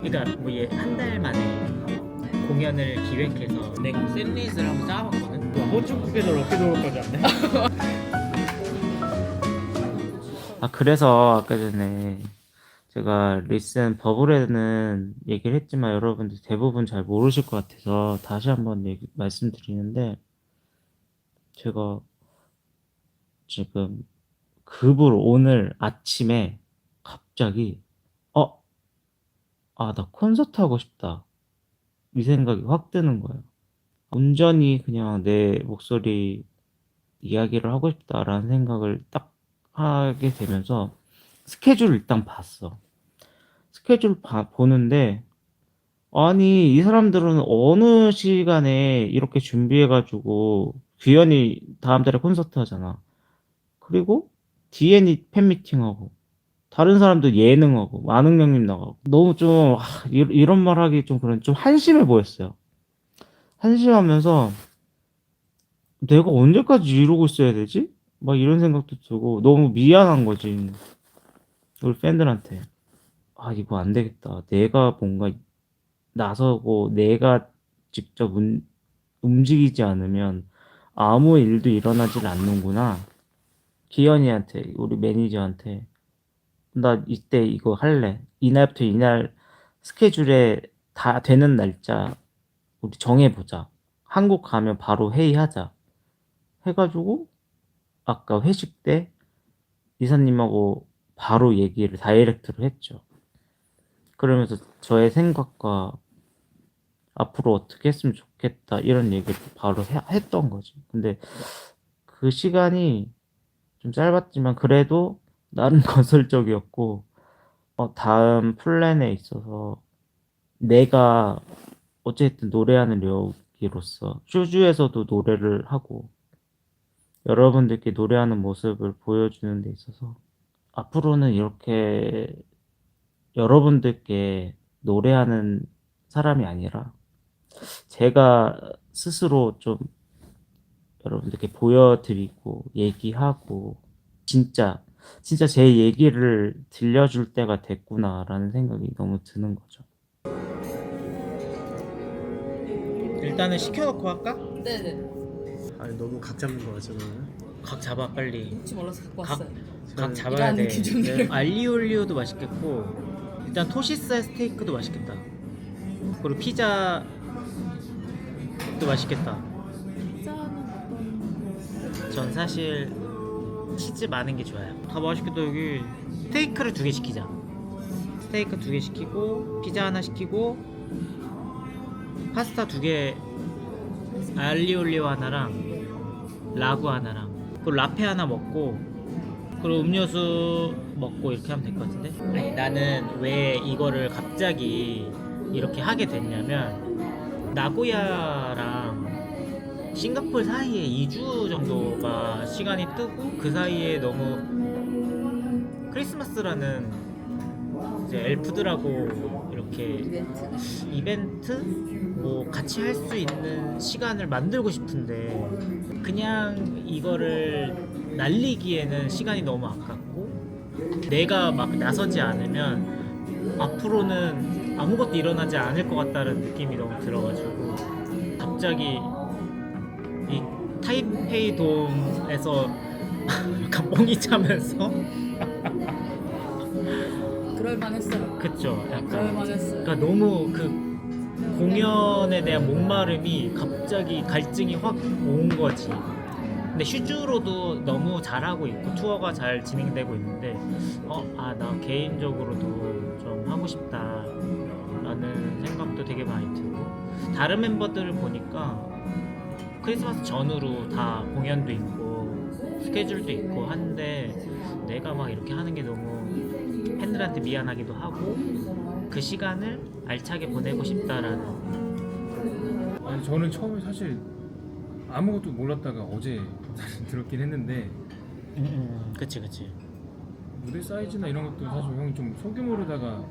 그러니까 뭐 한 달 만에 공연을 기획해서 내가 셀리스를 한번 짜봤거든. 호주국에서 럭키도어까지 왔네. 아 그래서 아까 전에 제가 리슨 버블에는 얘기를 했지만 여러분들 대부분 잘 모르실 것 같아서 다시 한번 말씀드리는데, 제가 지금 급으로 오늘 아침에 갑자기 나 콘서트 하고 싶다 이 생각이 확 드는 거예요. 온전히 그냥 내 목소리 이야기를 하고 싶다라는 생각을 딱 하게 되면서 스케줄을 일단 봤어. 스케줄 보는데, 아니 이 사람들은 어느 시간에 이렇게 준비해가지고 규현이 다음 달에 콘서트 하잖아. 그리고 DN이 팬미팅하고 다른 사람들 예능하고 만흥령님 나가고 너무 좀 이런 말 하기 좀 그런 좀 한심해 보였어요. 한심하면서 내가 언제까지 이러고 있어야 되지? 막 이런 생각도 들고 너무 미안한 거지 우리 팬들한테. 이거 안 되겠다. 내가 뭔가 나서고 내가 직접 움직이지 않으면 아무 일도 일어나질 않는구나. 기현이한테, 우리 매니저한테 나 이때 이거 할래, 이날부터 이날 스케줄에 다 되는 날짜 우리 정해보자, 한국 가면 바로 회의하자 해가지고 아까 회식 때 이사님하고 바로 얘기를 다이렉트로 했죠. 그러면서 저의 생각과 앞으로 어떻게 했으면 좋겠다 이런 얘기를 바로 했던 거지. 근데 그 시간이 좀 짧았지만 그래도 나름 건설적이었고, 다음 플랜에 있어서 내가 어쨌든 노래하는 려욱이로서 슈즈에서도 노래를 하고 여러분들께 노래하는 모습을 보여주는 데 있어서 앞으로는 이렇게 여러분들께 노래하는 사람이 아니라 제가 스스로 좀 여러분들께 보여드리고 얘기하고 진짜 제 얘기를 들려줄 때가 됐구나라는 생각이 너무 드는 거죠. 일단은 시켜놓고 할까? 네네. 아니 너무 각 잡는 거 같죠 너는? 각 잡아 빨리. 혹시 몰라서 갖고 각, 왔어요. 각 잡아야 일하는 돼. 기준으로. 알리올리오도 맛있겠고 일단 토시스 스테이크도 맛있겠다. 그리고 피자도 맛있겠다. 전 사실 치즈 많은 게 좋아요. 다 맛있겠다. 여기 스테이크를 2개 시키자. 스테이크 2개 시키고 피자 하나 시키고 파스타 2개, 알리올리오 하나랑 라구 하나랑 그리고 라페 하나 먹고 그리고 음료수 먹고 이렇게 하면 될 것 같은데? 아니 나는 왜 이거를 갑자기 이렇게 하게 됐냐면 나고야랑 싱가포르 사이에 2주 정도가 시간이 뜨고 그 사이에 너무 크리스마스라는 이제 엘프들하고 이렇게 이벤트 뭐 같이 할 수 있는 시간을 만들고 싶은데 그냥 이거를 날리기에는 시간이 너무 아깝고 내가 막 나서지 않으면 앞으로는 아무것도 일어나지 않을 것 같다는 느낌이 너무 들어가지고 갑자기 이 타이페이 돔에서 약간 뻥이 차면서 그럴만 했어요. 그쵸? 약간 그럴만 했어요. 그러니까 너무 그 공연에 대한 목마름이 갑자기 갈증이 확 온 거지. 근데 슈즈로도 너무 잘하고 있고 투어가 잘 진행되고 있는데 나 개인적으로도 좀 하고 싶다 라는 생각도 되게 많이 들고 다른 멤버들을 보니까 크리스마스 전후로 다 공연도 있고 스케줄도 있고 한데 내가 막 이렇게 하는 게 너무 팬들한테 미안하기도 하고 그 시간을 알차게 보내고 싶다라는. 아니 저는 처음에 사실 아무것도 몰랐다가 어제 사실 들었긴 했는데 그치 무대 사이즈나 이런 것도 사실 형이 좀 소규모로다가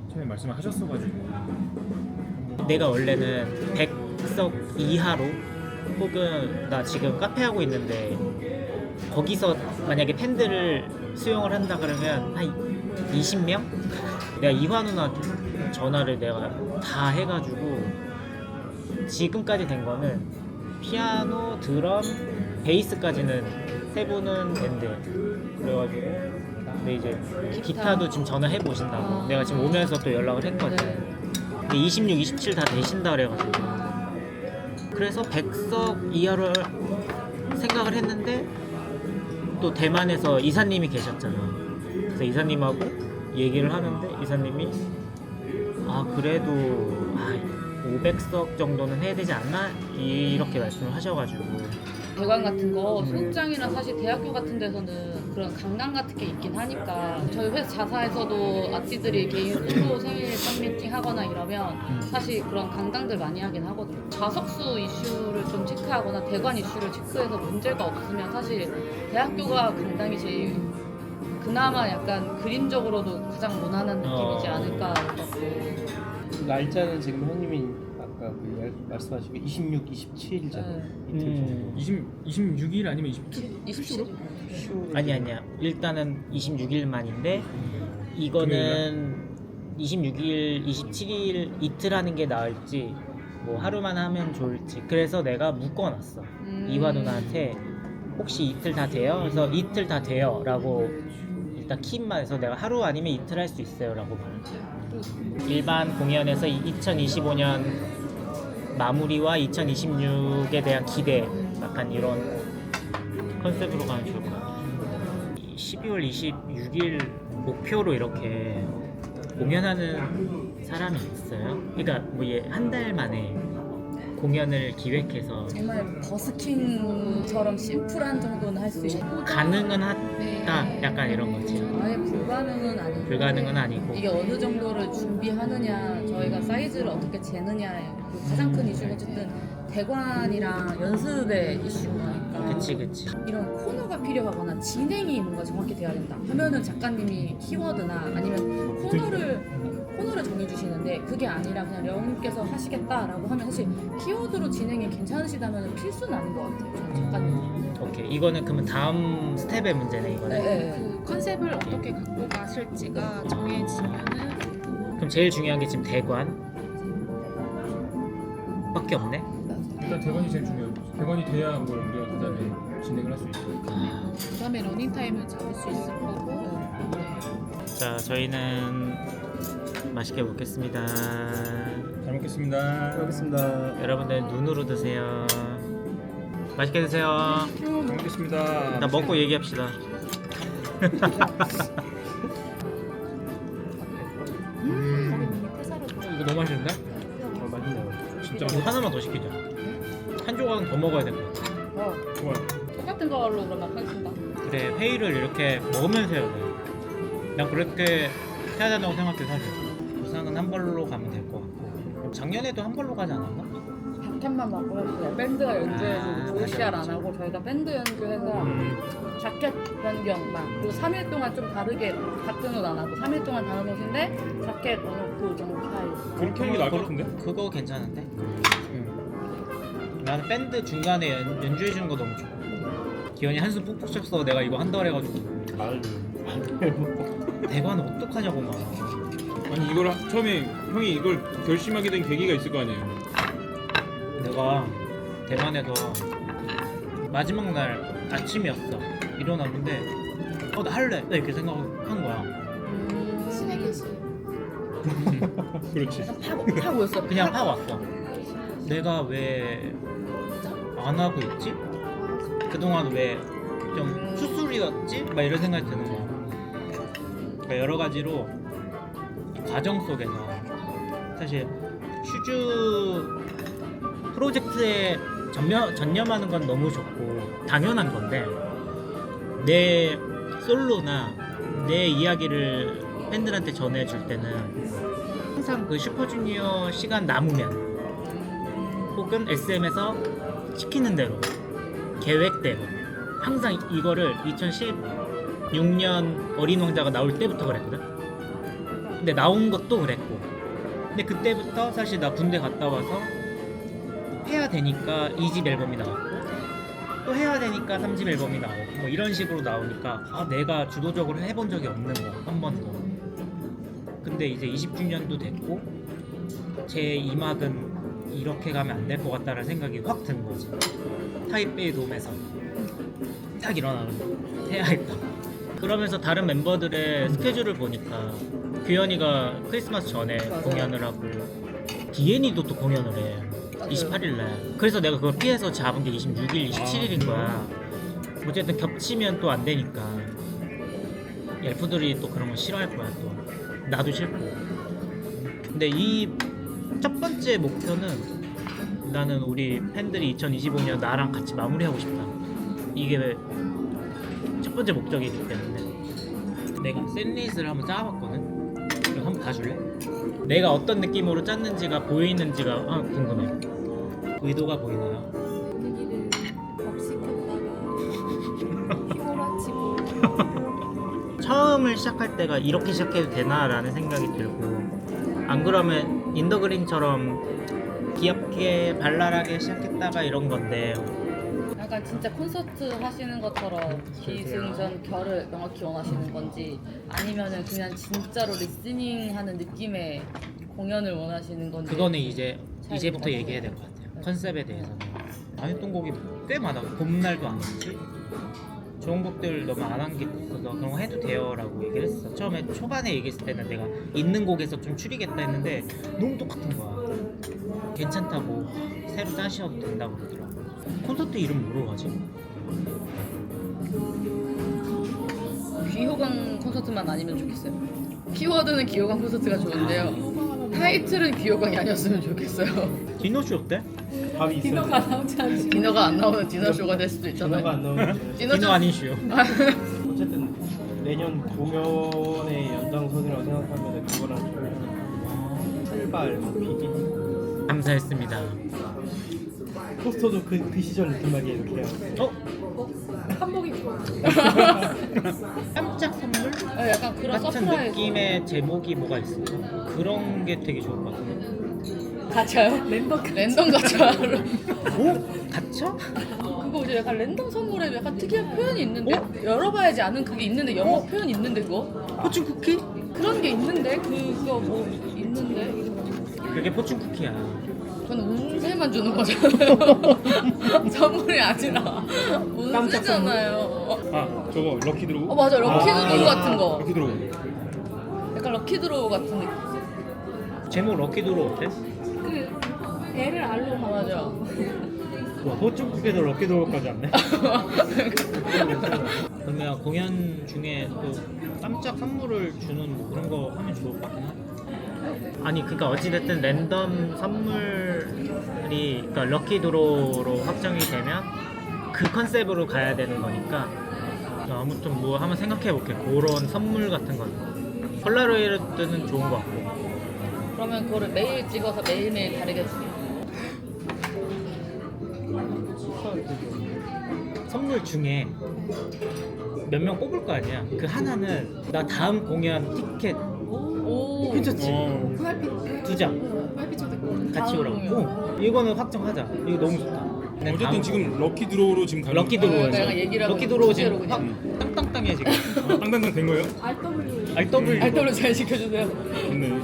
처음에 말씀하셨어가지고 내가 원래는 100석 이하로 혹은 나 지금 카페 하고 있는데 거기서 만약에 팬들을 수용을 한다 그러면 한 20명? 내가 이화 누나 전화를 내가 다 해가지고 지금까지 된 거는 피아노, 드럼, 베이스까지는 세부는 된대. 그래가지고 근데 이제 기타도 지금 전화해 보신다고 내가 지금 오면서 또 연락을 했거든. 근데 26, 27 다 되신다 그래가지고 그래서 100석 이하를 생각을 했는데 또 대만에서 이사님이 계셨잖아. 그래서 이사님하고 얘기를 하는데 이사님이 그래도 500석 정도는 해야 되지 않나? 이렇게 말씀을 하셔가지고 대관 같은 거 소극장이나 사실 대학교 같은 데서는 그런 강당 같은 게 있긴 하니까 저희 회사 자사에서도 아티들이 개인 솔로 생일 팬미팅 하거나 이러면 사실 그런 강당들 많이 하긴 하거든요. 좌석수 이슈를 좀 체크하거나 대관 이슈를 체크해서 문제가 없으면 사실 대학교가 강당이 제일 그나마 약간 그림적으로도 가장 무난한 느낌이지 않을까 싶고. 날짜는 지금 형님이 아까 말씀하신 게 26, 27일잖아요. 네. 26일 아니면 27일? 27일. 아니야 일단은 26일만인데 이거는 26일, 27일 이틀 하는 게 나을지 뭐 하루만 하면 좋을지 그래서 내가 묶어놨어. 이화 누나한테 혹시 이틀 다 돼요? 그래서 이틀 다 돼요 라고 일단 킵만 해서 내가 하루 아니면 이틀 할 수 있어요 라고 말했지. 일반 공연에서 2025년 마무리와 2026에 대한 기대 약간 이런 컨셉으로 가면 좋을 것 같아요. 12월 26일 목표로 이렇게 공연하는 사람이 있어요? 그러니까 뭐 한 달 만에 공연을 기획해서 정말 버스킹처럼 심플한 정도는 할 수 있고 가능은 하다 약간 이런 거지. 아예 불가능은 아니고 아니고 이게 어느 정도를 준비하느냐 저희가 사이즈를 어떻게 재느냐 가장 큰 이슈는 어쨌든 대관이랑 연습의 이슈니까 그치 이런 코너가 필요하거나 진행이 뭔가 정확히 돼야 된다 하면은 작가님이 키워드나 아니면 코너를 정해주시는데 그게 아니라 그냥 려욱님께서 하시겠다라고 하면 사실 키워드로 진행이 괜찮으시다면 필수는 아닌 것 같아요 작가님. 오케이 이거는 그러면 다음 스텝의 문제네 이거는. 네. 그 컨셉을 어떻게 갖고 가실지가 정해지면은 그럼 제일 중요한 게 지금 대관 밖에 없네. 일단 대관이 제일 중요해요. 대관이 돼야 뭘 우리가 그 다음에 진행을 할 수 있어요. 그 다음에 러닝타임을 잡을 수 있을 거고. 자 저희는 맛있게 먹겠습니다. 잘 먹겠습니다. 알겠습니다. 여러분들 눈으로 드세요. 맛있게 드세요. 잘 먹겠습니다. 나 먹고 얘기합시다. 이거 너무 맛있는데? 맛있네요. 진짜 이거 하나만 더 시키자. 한 조각은 더 먹어야 될 것 같아. 좋아요. 똑같은 걸로 그러면 하겠습니다. 그래 회의를 이렇게 먹으면서 해야 돼. 난 그렇게 해야 된다고 생각해 사실. 부상은 한 벌로 가면 될 것 같고 작년에도 한 벌로 가지 않았나? 자켓만 맡고 했어요. 밴드가 연주해주고 VCR 안 하고 저희가 밴드 연주해서 자켓 변경만 그리고 3일 동안 좀 다르게 같은 옷 안 하고 3일 동안 다른 옷인데 자켓 오늘 그 정도 스타일. 그렇게 하는 게 나을 것 같은데? 그거 괜찮은데? 나는 밴드 중간에 연주해 주는 거 너무 좋아. 기현이 한숨 푹푹 쉬었어. 내가 이거 한다 그래가지고 대관 어떡하냐고 막. 아니 이걸 처음에 형이 이걸 결심하게 된 계기가 있을 거 아니에요. 내가 대만에서 마지막 날 아침이었어. 일어났는데 나 할래. 나 이렇게 생각한 거야. 신의 시 그렇지. 파고 있어. 그냥 확 왔어. 내가 왜 안 하고 있지? 그동안 왜 좀 수술이었지? 막 이런 생각이 드는 거야. 그러니까 여러 가지로 이 과정 속에서 사실 슈즈 프로젝트에 전념하는 건 너무 좋고 당연한 건데 내 솔로나 내 이야기를 팬들한테 전해줄 때는 항상 그 슈퍼주니어 시간 남으면 혹은 SM에서 시키는 대로 계획대로 항상 이거를 2016년 어린 왕자가 나올 때부터 그랬거든. 근데 나온 것도 그랬고 근데 그때부터 사실 나 군대 갔다 와서 해야 되니까 2집 앨범이 나왔고 또 해야 되니까 3집 앨범이 나오고 뭐 이런 식으로 나오니까 내가 주도적으로 해본 적이 없는 거 한 번도. 근데 이제 20주년도 됐고 제 2막은 이렇게 가면 안 될 것 같다는 생각이 확 든 거지. 타이베이 돔에서 딱 일어나는 거 해야겠다. 그러면서 다른 멤버들의 스케줄을 보니까 규현이가 크리스마스 전에 공연을 하고 디엔이도 또 공연을 해 28일날. 그래서 내가 그걸 피해서 잡은 게 26일, 27일인 거야. 어쨌든 겹치면 또 안 되니까 엘프들이 또 그런 거 싫어할 거야. 또 나도 싫고. 근데 이 첫 번째 목표는 나는 우리 팬들이 2025년 나랑 같이 마무리하고 싶다. 이게 첫 번째 목적이기 때문에 내가 샌리스를 한번 짜봤거든. 이거 한번 봐줄래? 내가 어떤 느낌으로 짰는지가 보이는지가 궁금해. 의도가 보이나요? 분위기를 업시켰다가 휘몰아치고 처음을 시작할 때가 이렇게 시작해도 되나라는 생각이 들고, 안 그러면 인더그림처럼 귀엽게 발랄하게 시작했다가 이런 건데 약간 진짜 콘서트 하시는 것처럼 기승전 결을 명확히 원하시는 건지 아니면은 그냥 진짜로 리스닝하는 느낌의 공연을 원하시는 건지. 그거는 이제부터 얘기해야 될 것 같아요. 컨셉에 대해서는 안 했던 곡이 꽤 많아. 봄날도 안 했지. 좋은 곡들 너무 안 한 게 그런 거 해도 돼요 라고 얘기를 했어. 처음에 초반에 얘기했을 때는 내가 있는 곡에서 좀 줄이겠다 했는데 너무 똑같은 거야. 괜찮다고 새로 짜셔도 된다고 그러더라고. 콘서트 이름 뭐로 하지? 귀호강 콘서트만 아니면 좋겠어요. 키워드는 귀호강 콘서트가 좋은데요. 타이틀은 귀호강이 아니었으면 좋겠어요. 디노쇼 어때? 답이 있어요. 디너가 나오지 않지. 디너가 안 나오는 디너쇼가 될 수도 디너가 있잖아요. 안 나오는 디노 아닌 쇼. 어쨌든 내년 공연의 연장선이라고 생각하면 그거랑 좀 출발, 비기닝 감사했습니다. 포스터도 그 시절 느낌나게 이렇게 해요. 한복이 좋아. 깜짝 선물 약간 그런 같은 서프라이즈. 느낌의 제목이 뭐가 있을까? 그런 게 되게 좋을 것 같은데. 가차요? 랜덤 가차. 오? 갇혀? 그거 이제 약간 랜덤 선물에 약간 특이한 표현이 있는데 열어봐야지 아는 그게 있는데 영어 표현 있는데 그거? 포춘 쿠키? 그런 게 있는데 그거 뭐 있는데 그게 포춘 쿠키야. 그건 운세만 주는 거잖아요. 선물이 아니라 운세잖아요. 아 저거 럭키 드로우? 맞아 럭키 드로우 같은 거. 럭키 드로우. 약간 럭키 드로우 같은 느낌. 제목 럭키도로 어때? 그 L을 R로 맞아. 와, 포춘 쿠키도 럭키도로까지 왔네. 그러면 공연 중에 또 깜짝 선물을 주는 뭐 그런 거 하면 좋을 것 같긴 하다. 아니 그러니까 어찌됐든 랜덤 선물이 그러니까 럭키드로우로 확정이 되면 그 컨셉으로 가야 되는 거니까 아무튼 뭐 한번 생각해 볼게. 그런 선물 같은 거 폴라로이드는 좋은 것 같고. 그러면 그거를 매일 찍어서 매일매일 다르게 주세요. 선물 중에 몇 명 뽑을 거 아니야. 그 하나는 나 다음 공연 티켓 오. 괜찮지? VIP 2장 VIP 초대권. 같이 다음 오라고. 이거는 확정하자. 이거 너무 좋다. 근데 어쨌든 다음 지금 럭키 드로우로 지금 가는 럭키드로우에서 내가 얘기를 하고 럭키드로우 주제로 지금 그냥. 확 땅땅땅해 지금. 땅땅땅 된 거예요? RW RW 알더로 잘 시켜주세요. 좋네.